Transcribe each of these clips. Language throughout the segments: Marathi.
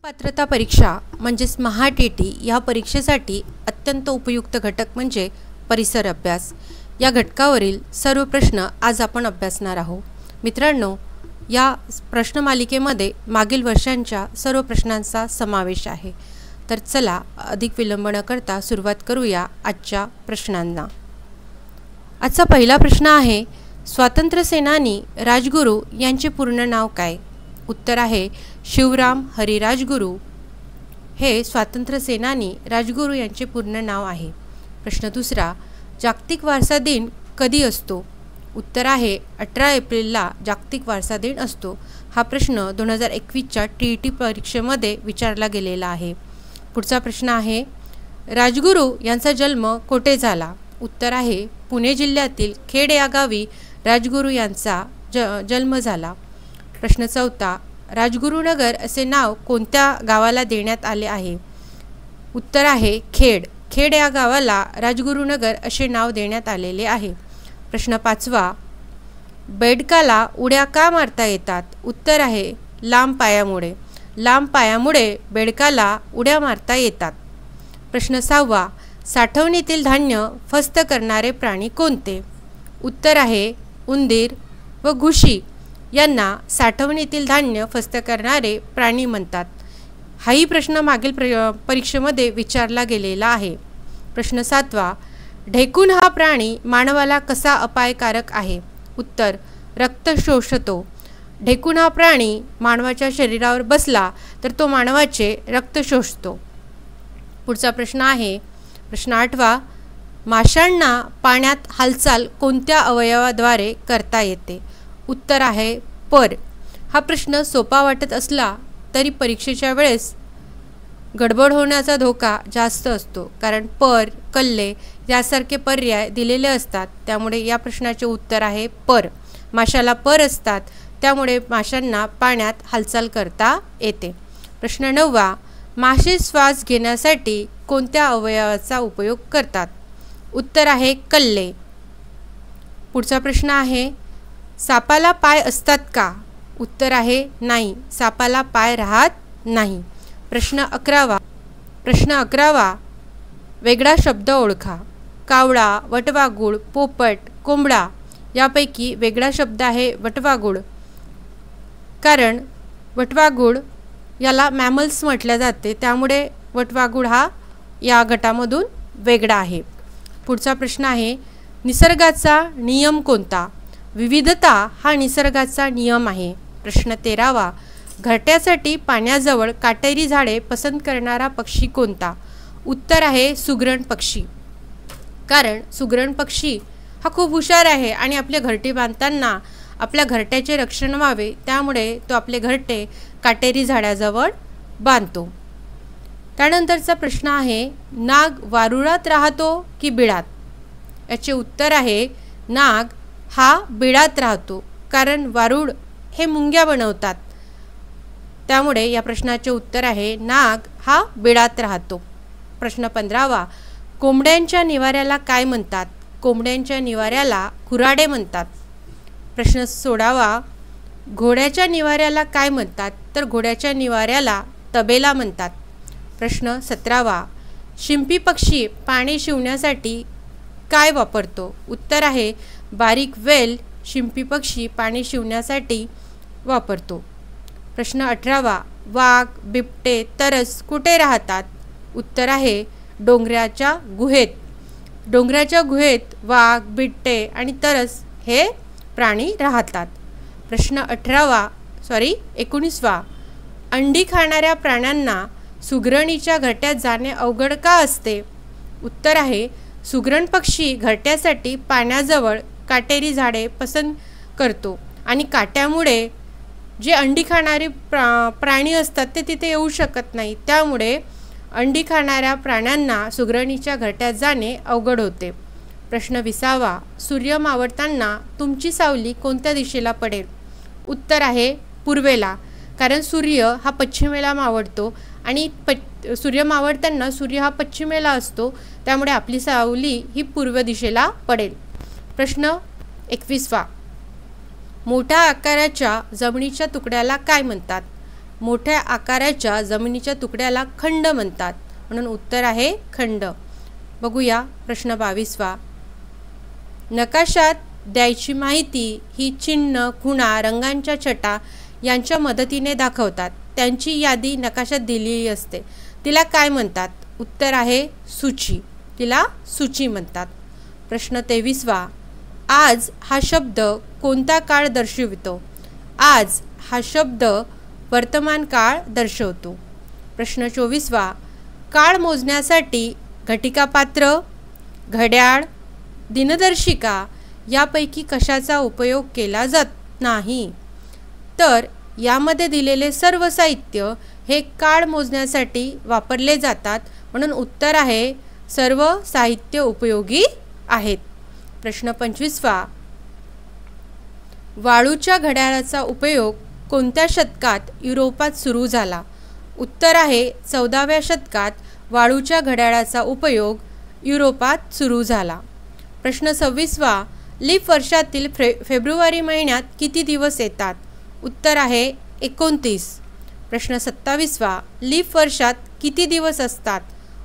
पात्रता परीक्षा म्हणजेच महा-टी-टी या परीक्षेसाठी अत्यंत उपयुक्त घटक म्हणजे परिसर अभ्यास। या घटकावरील सर्व प्रश्न आज आपण अभ्यासणार आहोत। मित्रांनो, या प्रश्नमालिकेमध्ये मागील वर्षांच्या सर्व प्रश्नांचा समावेश आहे। तर चला अधिक विलंब न करता सुरुवात करूया आजच्या प्रश्नांना। आजचा पहिला प्रश्न आहे, स्वातंत्र्य सेनानी राजगुरू यांचे पूर्ण नाव काय? उत्तर आहे शिवराम हरी राजगुरू हे स्वातंत्र्य सेनानी राजगुरू यांचे पूर्ण नाव आहे। प्रश्न दुसरा, जागतिक वारसा दिन कधी असतो? उत्तर आहे 18 एप्रिलला जागतिक वारसा दिन असतो। हा प्रश्न 2021च्या टी-ई-टी परीक्षेमध्ये विचारला गेलेला आहे। पुढचा प्रश्न आहे, राजगुरू यांचा जन्म कोठे झाला? उत्तर आहे पुणे जिल्ह्यातील खेड या गावी राजगुरू यांचा जन्म झाला। प्रश्न चौथा, राजगुरुनगर असे नाव कोणत्या गावाला देण्यात आले आहे? उत्तर आहे खेड। खेड या गावाला राजगुरुनगर असे नाव देण्यात आलेले आहे। प्रश्न पाचवा, बेडकाला उड्या का मारता येतात? उत्तर आहे लांब पायामुळे। लांब पायामुळे बेडकाला उड्या मारता येतात। प्रश्न सहावा, साठवणीतील धान्य फस्त करणारे प्राणी कोणते? उत्तर आहे उंदीर व घुशी यांना साठवणीतील धान्य फस्त करणारे प्राणी म्हणतात। हाही प्रश्न मागील परीक्षेमध्ये विचारला गेलेला आहे। प्रश्न सातवा, ढेकूण हा प्राणी मानवाला कसा अपायकारक आहे? उत्तर रक्त शोषतो। ढेकूण हा प्राणी मानवाच्या शरीरावर बसला तर तो मानवाचे रक्त शोषतो। पुढचा प्रश्न आहे प्रश्न आठवा, माशांना पाण्यात हालचाल कोणत्या अवयवाद्वारे करता येते? उत्तर आहे पर। हा प्रश्न सोपा वाटत असला तरी परीक्षेच्या वेळेस गडबड होण्याचा धोका जास्त असतो, कारण पर, कल्ले यासारखे पर्याय दिलेले असतात। त्यामुळे या प्रश्नाचे उत्तर आहे पर। माशाला पर असतात, त्यामुळे माशांना पाण्यात हालचाल करता येते। प्रश्न नववा, मासे श्वास घेण्यासाठी कोणत्या अवयवाचा उपयोग करतात? उत्तर आहे कल्ले। पुढचा प्रश्न आहे, सापाला पाय असतात का? उत्तर आहे नाही, सापाला पाय राहत नाही। प्रश्न अकरावा, वेगळा शब्द ओळखा। कावळा, वटवाघूळ, पोपट, कोंबडा यापैकी वेगळा शब्द आहे वटवाघूळ, कारण वटवाघूळ याला मॅमल्स म्हटले जाते, त्यामुळे वटवाघूळ हा या गटामधून वेगळा आहे। पुढचा प्रश्न आहे, निसर्गाचा नियम कोणता? विविधता हा निसर्गाचा नियम आहे। प्रश्न 13वा, घरट्यासाठी पाण्याजवळ काटेरी झाडे पसंत करणारा पक्षी कोणता? उत्तर आहे सुगरण पक्षी, कारण सुगरण पक्षी हा खूप हुशार आहे आणि आपले घरटे बांधताना आपल्या घरट्याचे रक्षण व्हावे त्यामुळे तो आपले घरटे काटेरी झाडाजवळ बांधतो। त्यानंतरचा प्रश्न आहे, नाग वारुळात राहतो की बिळात? याचे उत्तर आहे नाग हा बिळात राहतो, कारण वारुळ हे मुंग्या बनवतात, त्यामुळे या प्रश्नाचे उत्तर आहे नाग हा बिळात राहतो। प्रश्न 15वा, कोंबड्यांच्या निवाऱ्याला काय म्हणतात? कोंबड्यांच्या निवाऱ्याला खुराडे म्हणतात। प्रश्न 16वा, घोड्याच्या निवाऱ्याला काय म्हणतात? तर घोड्याच्या निवाऱ्याला तबेला म्हणतात। प्रश्न 17वा, शिंपी पक्षी पाणी शिवण्यासाठी काय वापरतो? उत्तर आहे बारीक वेल शिंपी पक्षी पाणी शिवण्यासाठी वापरतो। प्रश्न 18वा, वाघ, बिबटे, तरस कुठे राहतात? उत्तर आहे डोंगराच्या गुहेत। डोंगराच्या गुहेत वाघ, बिबटे आणि तरस हे प्राणी राहतात। प्रश्न 19वा, अंडी खाणाऱ्या प्राण्यांना सुगरणीच्या घरट्यात जाणे अवघड का असते? उत्तर आहे सुगरण पक्षी घरट्यासाठी पाण्याजवळ काटेरी झाडे पसंत करतो आणि काट्यामुळे जे अंडी खाणारे प्राणी असतात ते तिथे येऊ शकत नाही, त्यामुळे अंडी खाणाऱ्या प्राण्यांना सुगरणीच्या घरट्यात जाणे अवघड होते। प्रश्न 20वा, सूर्य मावळताना तुमची सावली कोणत्या दिशेला पडेल? उत्तर आहे पूर्वेला, कारण सूर्य हा पश्चिमेला मावळतो आणि सूर्य मावळताना सूर्य हा पश्चिमेला असतो, त्यामुळे आपली सावली ही पूर्व दिशेला पडेल। प्रश्न 21वा, मोठ्या आकाराच्या जमिनीच्या तुकड्याला काय म्हणतात? मोठ्या आकाराच्या जमिनीच्या तुकड्याला खंड म्हणतात, म्हणून उत्तर आहे खंड. बघूया प्रश्न 22वा. नकाशात द्यायची माहिती ही चिन्ह, खुणा, रंगांच्या छटा यांच्या मदतीने दाखवतात. त्यांची यादी नकाशात दिलेली असते. तिला काय म्हणतात? उत्तर आहे सूची. तिला सूची म्हणतात. प्रश्न 23वा. आज हा शब्द कोणता काळ दर्शवितो? आज हा शब्द वर्तमान काळ दर्शवतो. प्रश्न 24वा. काळ मोजण्यासाठी घटिकापात्र, घड्याळ, दिनदर्शिका यापैकी कशाचा उपयोग केला जात नाही? तर यामध्ये दिलेले सर्व साहित्य हे काळ मोजण्यासाठी वापरले जातात, म्हणून उत्तर आहे सर्व साहित्य उपयोगी आहेत. प्रश्न 25वा. वाळूच्या घड्याळाचा उपयोग कोणत्या शतकात युरोपात सुरू झाला? उत्तर आहे 14व्या शतकात वाळूच्या घड्याळाचा उपयोग युरोपात सुरू झाला. प्रश्न 26वा. लीप वर्षातील फेब्रुवारी महिन्यात किती दिवस येतात? उत्तर आहे 29. प्रश्न 27वा. लीप वर्षात किती दिवस असतात?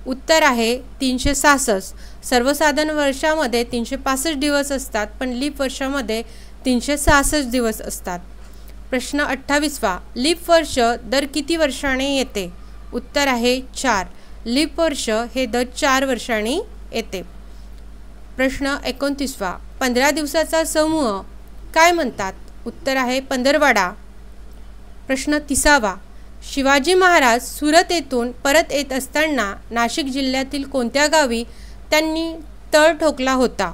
उत्तर आहे 366. सर्वसाधारण वर्षामध्ये 365 दिवस असतात, पण लीप वर्षामध्ये 366 दिवस असतात. प्रश्न 28वा. लीप वर्ष दर किती वर्षांनी येते? उत्तर आहे 4. लीप वर्ष हे दर 4 वर्षांनी येते. प्रश्न 29वा. 15 दिवसाचा समूह काय म्हणतात? उत्तर आहे पंधरवडा. प्रश्न 30वा. शिवाजी महाराज सुरत येथून परत येत असताना नाशिक जिल्ह्यातील कोणत्या गावी त्यांनी तळ ठोकला होता?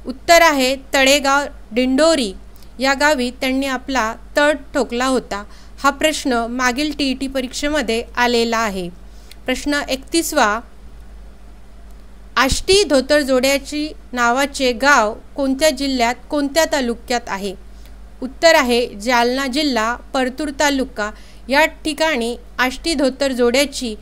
उत्तर आहे तळेगाव दिंडोरी या गावी त्यांनी आपला तळ ठोकला होता. हा प्रश्न मागील TET परीक्षेमध्ये आलेला आहे. प्रश्न 31वा. आष्टी धोतरजोड्याची नावाचे गाव कोणत्या जिल्ह्यात, कोणत्या तालुक्यात आहे? उत्तर आहे जालना जिल्हा, परतूर तालुका या ठिकाणी आष्टी धोतरजोड्याची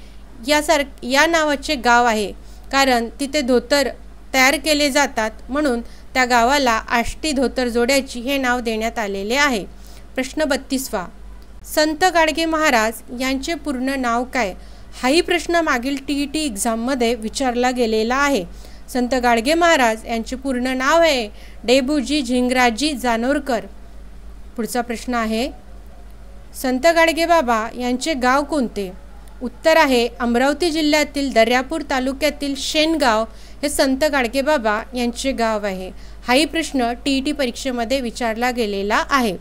या नावाचे गाव आहे. कारण तिथे धोतर तयार केले जातात, म्हणून त्या गावाला आष्टी धोतरजोड्याची हे नाव देण्यात आलेले आहे. प्रश्न 32वा. संत गाडगे महाराज यांचे पूर्ण नाव काय? हाही प्रश्न मागील TET एक्झाममध्ये विचारला गेलेला आहे. संत गाडगे महाराज यांचे पूर्ण नाव आहे डेबूजी झिंगराजी जानोरकर. पुढचा प्रश्न आहे संत गाडगे बाबा यांचे गाव कोणते? उत्तर आहे अमरावती जिल्ह्यातील दर्यापूर तालुक्यातील शेनगाव हे संत गाडगे बाबा यांचे गाव आहे. हाही प्रश्न TET परीक्षेमध्ये विचारला गेलेला आहे.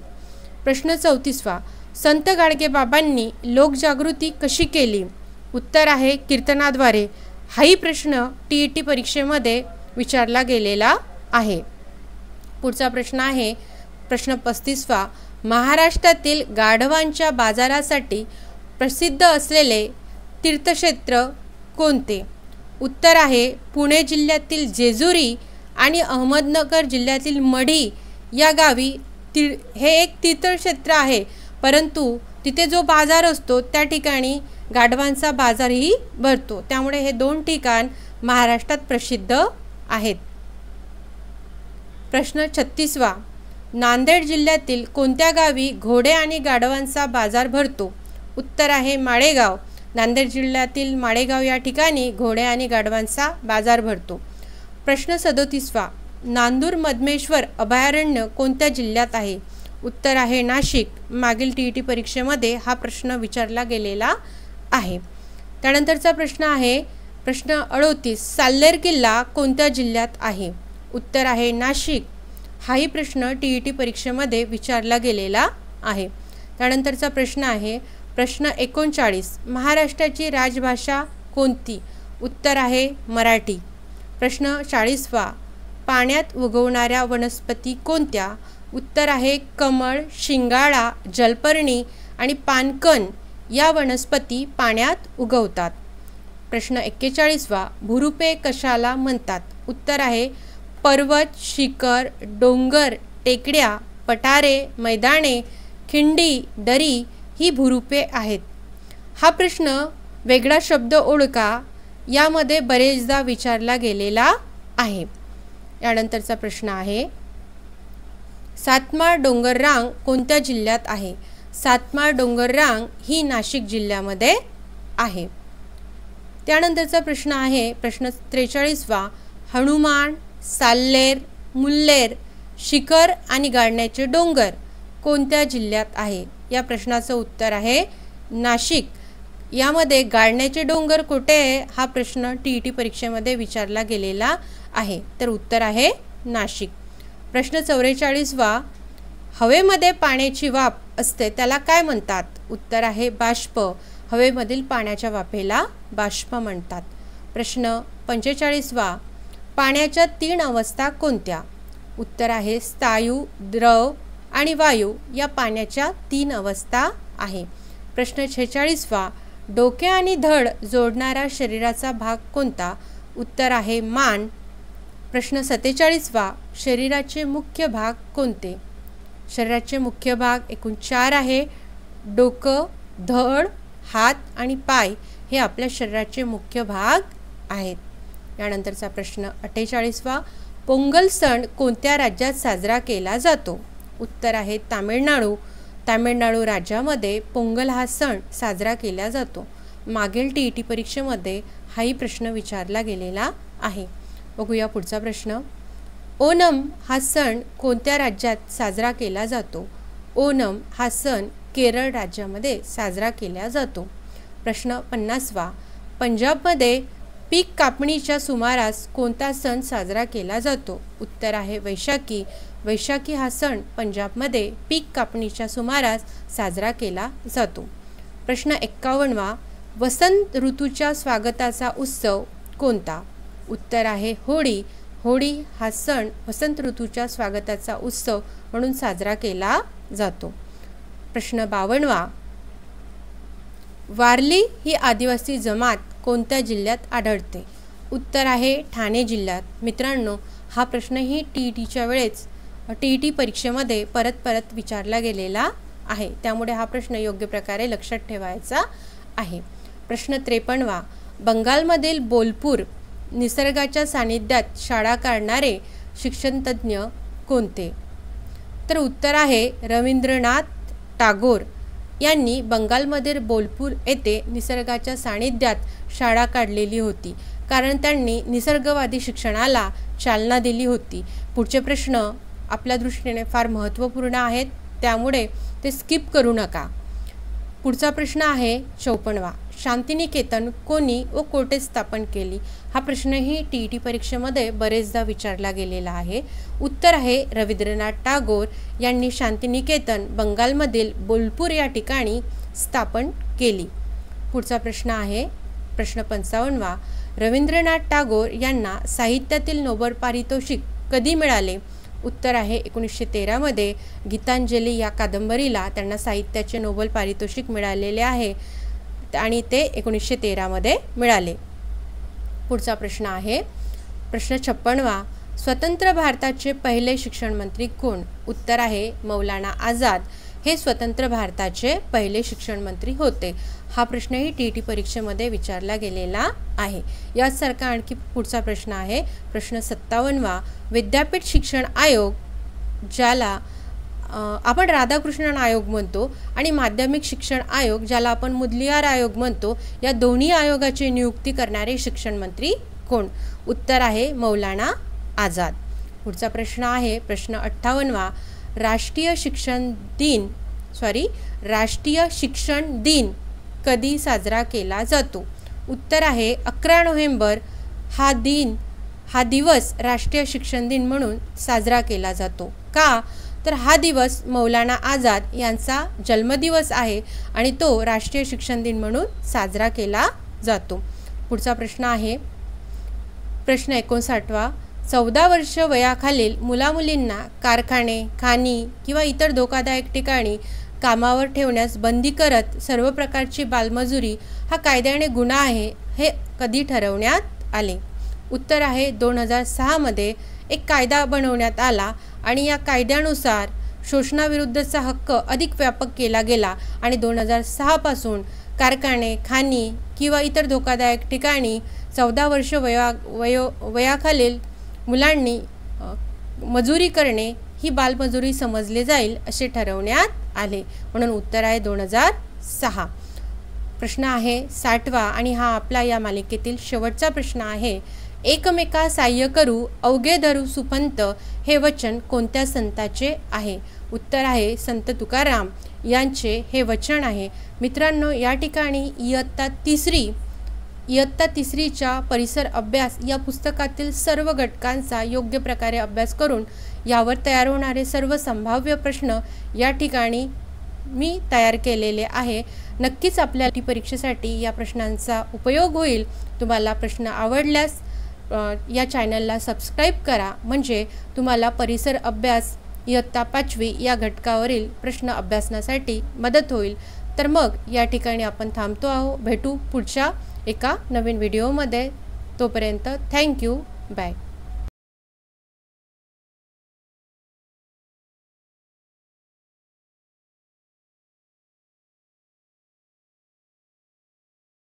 प्रश्न 34वा. संत गाडगे बाबांनी लोकजागृती कशी केली? उत्तर आहे कीर्तनाद्वारे. हाही प्रश्न TET परीक्षेमध्ये विचारला गेलेला आहे. पुढचा प्रश्न आहे प्रश्न 35वा. महाराष्ट्रातील गाढवांच्या बाजारासाठी प्रसिद्ध असलेले तीर्थक्षेत्र कोणते? उत्तर आहे पुणे जिल्ह्यातील जेजुरी आणि अहमदनगर जिल्ह्यातील मढी या गावी हे एक तीर्थक्षेत्र आहे, परंतु तिथे जो बाजार असतो त्या ठिकाणी गाढवांचा बाजारही भरतो. त्यामुळे हे 2 ठिकाण महाराष्ट्रात प्रसिद्ध आहेत. प्रश्न 36वा. नांदेड जिल्ह्यातील कोणत्या गावी घोडे आणि गाढवांचा बाजार भरतो? उत्तर आहे माळेगाव. नांदेड जिल्ह्यातील माळेगाव या ठिकाणी घोडे आणि गाढवांचा बाजार भरतो. प्रश्न 37वा. नांदूर मधमेश्वर अभयारण्य कोणत्या जिल्ह्यात आहे? उत्तर आहे नाशिक. मागील TET परीक्षेमध्ये हा प्रश्न विचारला गेलेला आहे. त्यानंतरचा प्रश्न आहे प्रश्न 38. साल्हेर किल्ला कोणत्या जिल्ह्यात आहे? उत्तर आहे नाशिक. हाही प्रश्न TET परीक्षेमध्ये विचारला गेलेला आहे. त्यानंतरचा प्रश्न आहे प्रश्न 39. महाराष्ट्राची राजभाषा कोणती? उत्तर आहे मराठी. प्रश्न 40वा. पाण्यात उगवणाऱ्या वनस्पती कोणत्या? उत्तर आहे कमळ, शिंगाळा, जलपर्णी आणि पानकण या वनस्पती पाण्यात उगवतात. प्रश्न 41वा. भुरुपे कशाला म्हणतात? उत्तर आहे पर्वत, शिखर, डोंगर, टेकड्या, पठारे, मैदाने, खिंडी, दरी ही भुरुपे आहेत. हा प्रश्न वेगळा शब्द ओळखा यामध्ये बरेचदा विचारला गेलेला आहे. यानंतरचा प्रश्न आहे सातमा डोंगररांग कोणत्या जिल्ह्यात आहे? सातमाळ डोंगररांग ही नाशिक जिल्ह्यामध्ये आहे. त्यानंतरचा प्रश्न आहे प्रश्न 43वा. हनुमान, साल्लेर, मुल्लेर, शिखर आणि गाडण्याचे डोंगर कोणत्या जिल्ह्यात आहे? या प्रश्नाचं उत्तर आहे नाशिक. यामध्ये गाडण्याचे डोंगर कुठे आहे हा प्रश्न TET परीक्षेमध्ये विचारला गेलेला आहे. तर उत्तर आहे नाशिक. प्रश्न 44वा. हवेमध्ये पाण्याची वाफ असते त्याला काय म्हणतात? उत्तर आहे बाष्प. हवेमधील पाण्याच्या वाफेला बाष्प म्हणतात. प्रश्न 45वा. पाण्याच्या 3 अवस्था कोणत्या? उत्तर आहे स्थायू, द्रव आणि वायू या पाण्याच्या 3 अवस्था आहे. प्रश्न 46वा. डोके आणि धड जोडणारा शरीराचा भाग कोणता? उत्तर आहे मान. प्रश्न 47वा. शरीराचे मुख्य भाग कोणते? शरीराचे मुख्य भाग एकूण 4 आहे. डोकं, धड, हात आणि पाय हे आपल्या शरीराचे मुख्य भाग आहेत. यानंतरचा प्रश्न 48वा. पोंगल सण कोणत्या राज्यात साजरा केला जातो? उत्तर आहे तामिळनाडू. तामिळनाडू राज्यामध्ये पोंगल हा सण साजरा केला जातो. मागील TET परीक्षेमध्ये हाही प्रश्न विचारला गेलेला आहे. बघूया पुढचा प्रश्न. ओणम हा सण कोणत्या राज्यात साजरा केला जातो? ओणम हा सण केरळ राज्यामध्ये साजरा केला जातो. प्रश्न 50वा. पंजाबमध्ये पीक कापणीच्या सुमारास कोणता सण साजरा केला जातो? उत्तर आहे वैशाखी. वैशाखी हा सण पंजाबमध्ये पीक कापणीच्या सुमारास साजरा केला जातो. प्रश्न 51वा. वसंत ऋतूच्या स्वागताचा उत्सव कोणता? उत्तर आहे होळी. होळी हा सण वसंत ऋतूच्या स्वागताचा उत्सव म्हणून साजरा केला जातो. प्रश्न 52वा. वारली ही आदिवासी जमात कोणत्या जिल्ह्यात आढळते? उत्तर आहे ठाणे जिल्ह्यात. मित्रांनो, हा प्रश्नही TETच्या वेळेस TET परीक्षेमध्ये परत विचारला गेलेला आहे. त्यामुळे हा प्रश्न योग्य प्रकारे लक्षात ठेवायचा आहे. प्रश्न 53वा. बंगालमधील बोलपूर निसर्गाच्या सानिध्यात शाळा काढणारे शिक्षणतज्ज्ञ कोणते? तर उत्तर आहे रवींद्रनाथ टागोर यांनी बंगालमधील बोलपूर येथे निसर्गाच्या सानिध्यात शाळा काढलेली होती, कारण त्यांनी निसर्गवादी शिक्षणाला चालना दिली होती. पुढचे प्रश्न आपल्या दृष्टीने फार महत्त्वपूर्ण आहेत, त्यामुळे ते स्किप करू नका. पुढचा प्रश्न आहे 54वा. शांतिनिकेतन कोणी व कोठे स्थापन केली? हा प्रश्नही TET परीक्षेमध्ये बरेचदा विचारला गेलेला आहे. उत्तर आहे रवींद्रनाथ टागोर यांनी शांतिनिकेतन बंगालमधील बोलपूर या ठिकाणी स्थापन केली. पुढचा प्रश्न आहे प्रश्न 55वा. रवींद्रनाथ टागोर यांना साहित्यातील नोबेल पारितोषिक कधी मिळाले? उत्तर आहे 1913मध्ये गीतांजली या कादंबरीला त्यांना साहित्याचे नोबेल पारितोषिक मिळालेले आहे आणि ते 1913मध्ये मिळाले. पुढचा प्रश्न आहे प्रश्न 56वा. स्वतंत्र भारताचे पहिले शिक्षण मंत्री कोण? उत्तर आहे मौलाना आझाद. हे स्वतंत्र भारताचे पहिले शिक्षण मंत्री होते. हा प्रश्नही TET परीक्षेमध्ये विचारला गेलेला आहे. यासारखा आणखी पुढचा प्रश्न आहे प्रश्न 57वा. विद्यापीठ शिक्षण आयोग, ज्याला आपण राधाकृष्णन आयोग म्हणतो, आणि माध्यमिक शिक्षण आयोग, ज्याला आपण मुदलियार आयोग म्हणतो, या दोन्ही आयोगाची नियुक्ती करणारे शिक्षण मंत्री कोण? उत्तर आहे मौलाना आझाद. पुढचा प्रश्न आहे प्रश्न 58वा. राष्ट्रीय शिक्षण दिन कधी साजरा केला जातो? उत्तर आहे 11 नोव्हेंबर. हा दिवस राष्ट्रीय शिक्षण दिन म्हणून साजरा केला जातो. का? तर हा दिवस मौलाना आझाद यांचा जन्मदिवस आहे आणि तो राष्ट्रीय शिक्षण दिन म्हणून साजरा केला जातो. पुढचा प्रश्न आहे प्रश्न 59वा. 14 वर्ष वयाखालील मुलामुलींना कारखाने, खाणी किंवा इतर धोकादायक ठिकाणी कामावर ठेवण्यास बंदी करत सर्व प्रकारची बालमजुरी हा कायद्याने गुन्हा आहे, हे कधी ठरवण्यात आले? उत्तर आहे 2006मध्ये एक कायदा बनवण्यात आला आणि या कायद्यानुसार शोषणाविरुद्धचा हक्क अधिक व्यापक केला गेला आणि 2006 पासून कारखाने, खाणी किंवा इतर धोकादायक ठिकाणी 14 वर्ष वयाखालील मुलांनी मजुरी करणे ही बालमजुरी समजली जाईल असे ठरवण्यात आले. म्हणून उत्तर आहे 2006. प्रश्न आहे 60वा आणि हा आपला या मालिकेतील शेवटचा प्रश्न आहे. एकमेका साह्य करू अवघे धरू सुपंत हे वचन कोणत्या संताचे आहे? उत्तर आहे संत तुकाराम यांचे हे वचन आहे. मित्रांनो, या ठिकाणी इयत्ता तिसरीच्या परिसर अभ्यास या पुस्तकातील सर्व घटकांचा योग्य प्रकारे अभ्यास करून यावर तयार होणारे सर्व संभाव्य प्रश्न या ठिकाणी मी तयार केलेले आहे. नक्कीच आपल्या परीक्षेसाठी या प्रश्नांचा उपयोग होईल. तुम्हाला प्रश्न आवडल्यास या चॅनलला सबस्क्राईब करा, म्हणजे तुम्हाला परिसर अभ्यास इयत्ता 5वी या घटकावरील प्रश्न अभ्यासण्यासाठी मदत होईल. तर मग या ठिकाणी आपण थांबतो आहोत. भेटू पुढच्या एका नवीन व्हिडिओमध्ये. तोपर्यंत थँक्यू. बाय.